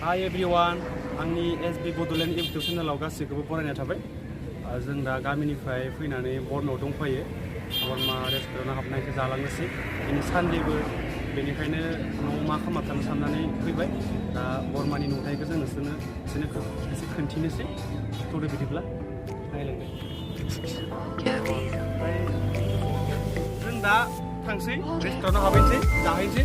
Hi everyone, आंनि SB Bodoland YouTube channel आव गासिखौबो बरायनाय थाबाय। जों दा गामिनिफ्राय फैनानै बरमायाव दंफायो। बरमा रेस्टुरेन्टाव हाबनायखौ जालांनोसै। दिनै सानडेबो बेनिखायनो न'आव मा खालामना थानो साननानै फैबाय। दा बरमानि नुथायखौ जों नोंसोरनो एसे खोन्थिनोसै। थौदो बिदिब्ला नायलांदो। जों दा थांसै रेस्टुरेन्टाव हाबहैनोसै जाहैनोसै।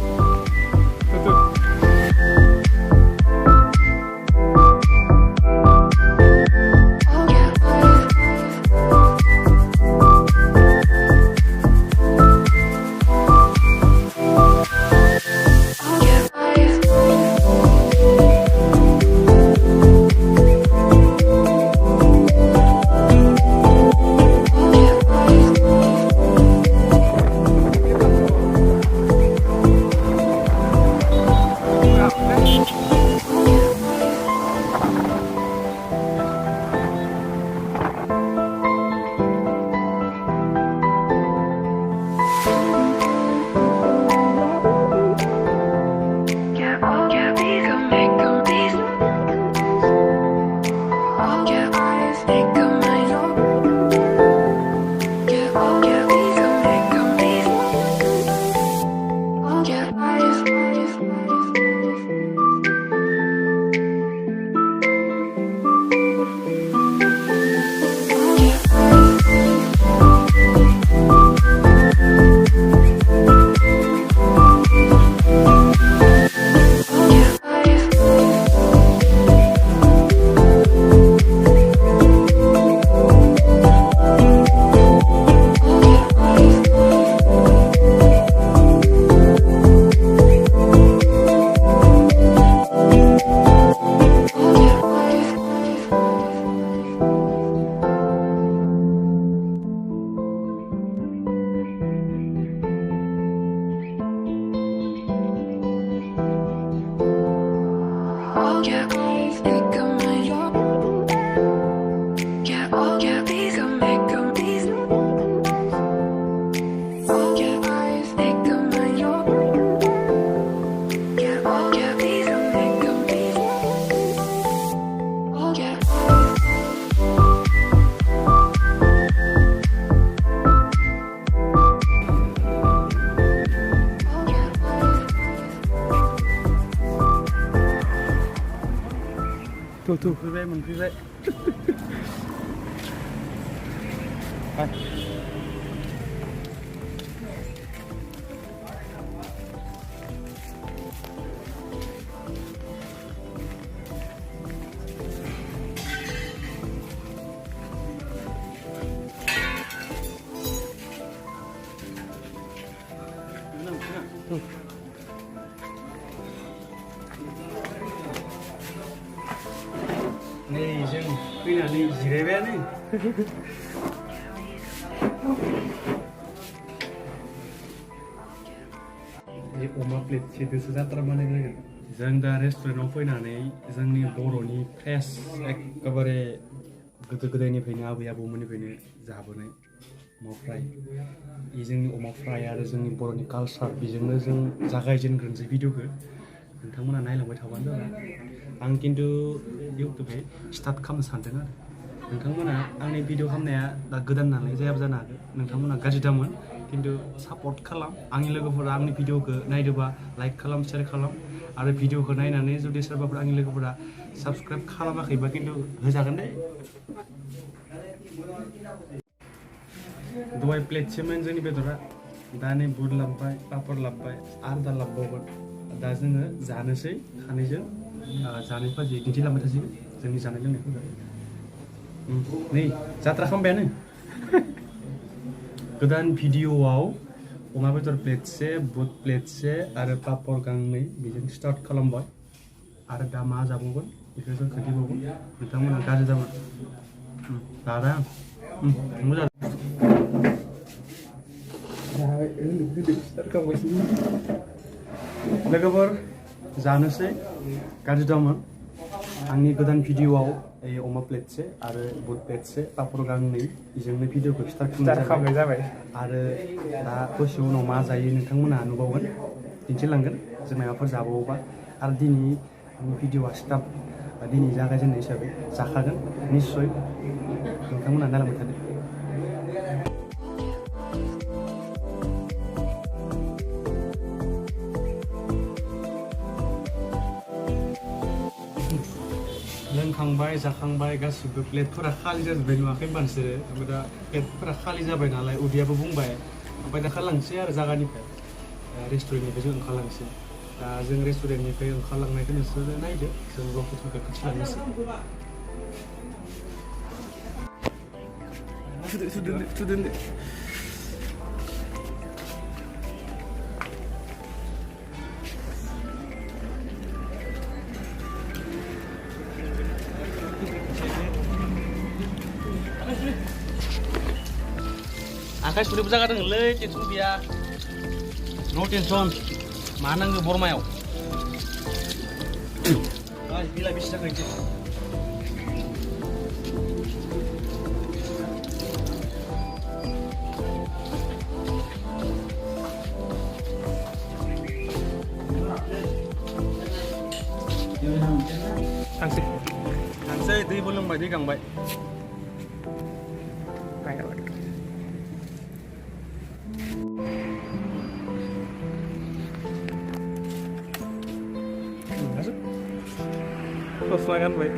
Tuh, मोनफैबाय नै जों फैनानै जिरायबायानो अमा प्लेट सेदोसो जात्रा बानायनांगोन जों दा रेस्टुरेन्टाव फैनानै जोंनि बर'नि फ्रेश एखेबारे गोदो गोदायनिफ्रायनो आबै आबौमोननिफ्रायनो जाबोनाय अमा फ्राय जोंनि अमा फ्राय आरो जोंनि बर'नि कालचार बेजोंनो जों जागायजेनग्रोनोसै भिडिअखौ नोंथांमोना नायलांबाय थाबानो जाबाय आं खिन्थु इउटुबै स्टार्ट खालामनो सानदों आरो नोंथांमोना आंनि भिडिअ खालामनाया दा गोदान नालाय जायाबो जानो हागौ नोंथांमोना गाज्रि दामोन खिन्थु सापर्ट खालाम आंनि लोगोफोरा आंनि भिडिअखौ नायदोंबा लाइक खालाम शेयार खालाम आरो भिडिअखौ नायनानै जुदि सोरबाफोर आंनि लोगोफोरा साबस्क्राइब खालामाखैबा खिन्थु होजागोन दे दहाय प्लेटसेमोन जोंनि बेदरा दा नै बुट लाबबाय पापर लाबबाय आरो दा लाबबावगोन दा जोङो जानोसै सानैजों जानाय फाजि दिन्थिलांबाय थासिगोन जोंनि जानाय लोंनायखौ नै जात्रा खालामबायानो गोदान भिडिअआव अमा बेदर प्लेटसे बुट प्लेटसे आरो पापर गांनै बेजों स्टार्ट खालामबाय आरो दा मा जाबावगोन बेखौ जों खोन्थिबावगोन नोंथांमोना गाज्रि जागोन दादा मोजां लोगोफोर जानोसै गाज्रि दामोन आंनि गोदान भिडिअआव अमा प्लेटसे आरो बुट प्लेटसे पापर गांनै बेजोंनो भिडिअखौ स्टार्ट खालामनाय जाबाय आरो दा दसे उनाव मा जायो नोंथांमोना नुबावगोन दिन्थिलांगोन जों माबाफोर जाबावोबा आरो दिनै भिडिअ'आ स्टार्ट दिनै जागायजेननाय हिसाबै जाखागोन निस्सय नोंथांमोनहा नायलांबाय थादो। लोंखांबाय जाखांबाय गासिबो प्लेटफोरा खालि जाजोब्बाय नुवाखै मानसोरो ओमफ्राय दा प्लेटफोरा खालि जाबाय नालाय उदैयाबो बुंबाय ओमफ्राय दा ओंखारलांसै आरो जायगानिफ्राय रेस्टुरेन्टनिफ्राय जों ओंखारलांसै दा जों रेस्टुरेन्टनिफ्राय ओंखारलांनायखौ नोंसोरो नायदो जों लकेसनखौ खिन्थिलांनोसै। आखाइ सुनोबो जागा दङलै टेनसन गैया न' टेनसन मा नांगौ बरमायाव बिलाइ बेसे जाखो इदि थांसै दैबो लोंबाय दै गांबाय Gosla ganbay.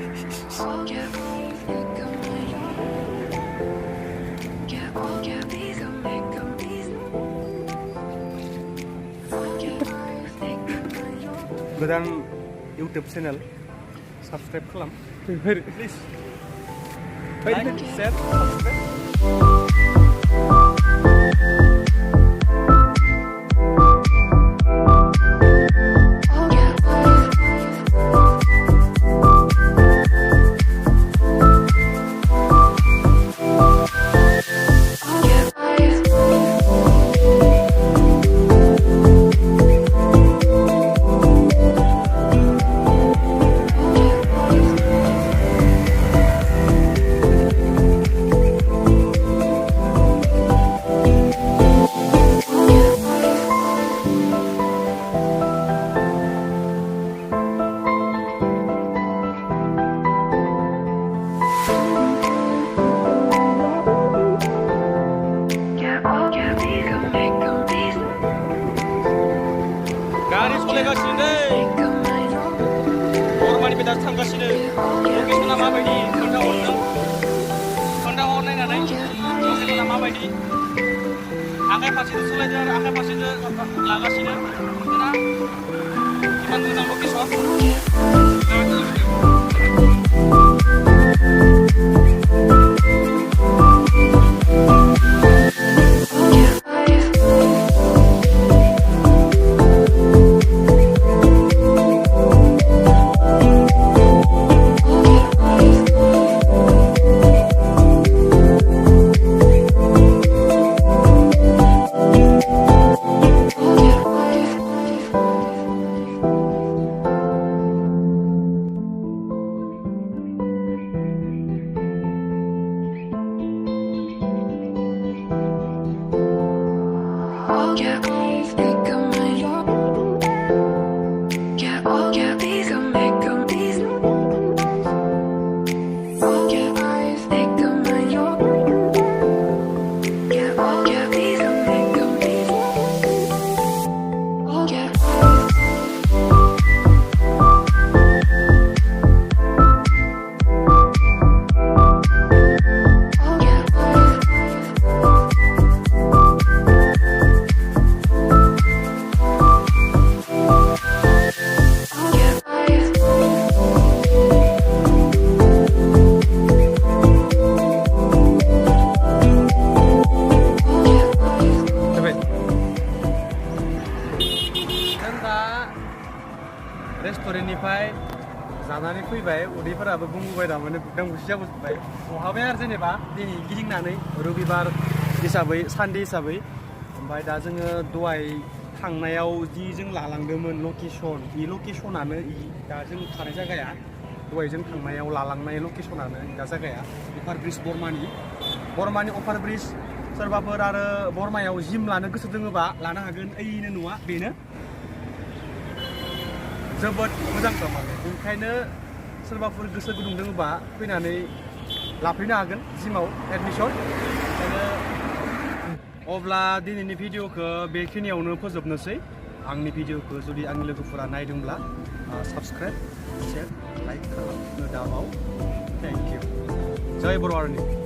Godan YouTube channel subscribe kalam. Please. Like, share, subscribe. गारि सलायगासिनो दै बरमानिफ्राय दा थांगासिनो लकेसना माबायदि खोन्थाहरदों खोन्थाहर नायनानै लकेसना माबायदि आखाइ फारसेजों सलायदों आरो आखाइ फारसेजों लागासिनो खोना इमान मोजां लकेसन रेस्टुरेन्टनिफ्राय जानानै फैबाय उदैफोराबो बुंबोबाय थारमाने बुगदां बुसि जाबोजोब्बाय बहाबाय आरो जेनेबा दिनै गिदिंनानै रबिबार हिसाबै सानडे हिसाबै ओमफ्राय दा जोङो दहाय थांनायाव जि जों लालांदोंमोन लकेसन इ लकेसनानो दा जों थानाय जायगाया दहाय जों थांनायाव लालांनाय लकेसनानो दा जायगाया अफार ब्रिज बरमानि अफार ब्रिज सोरबाफोर आरो बरमायाव जिम लानो गोसो दोङोबा लानो हागोन ओइनो नङा बेनो जोबोद मोजां माने बेखायनो सोरबाफोर गोसो गुदुं दङबा फैनानै लाफैनो हागोन जिमाव एडमिसन अब्ला दिनैनि भिडिअखौ बेखिनियावनो फोजोबनोसै आंनि भिडिअखौ जुदि आंनि लोगोफोरा नायदोंब्ला साबस्क्राइब शेयर लाइक खालामनो दाबाव थेंक इउ जय बर' आर्मि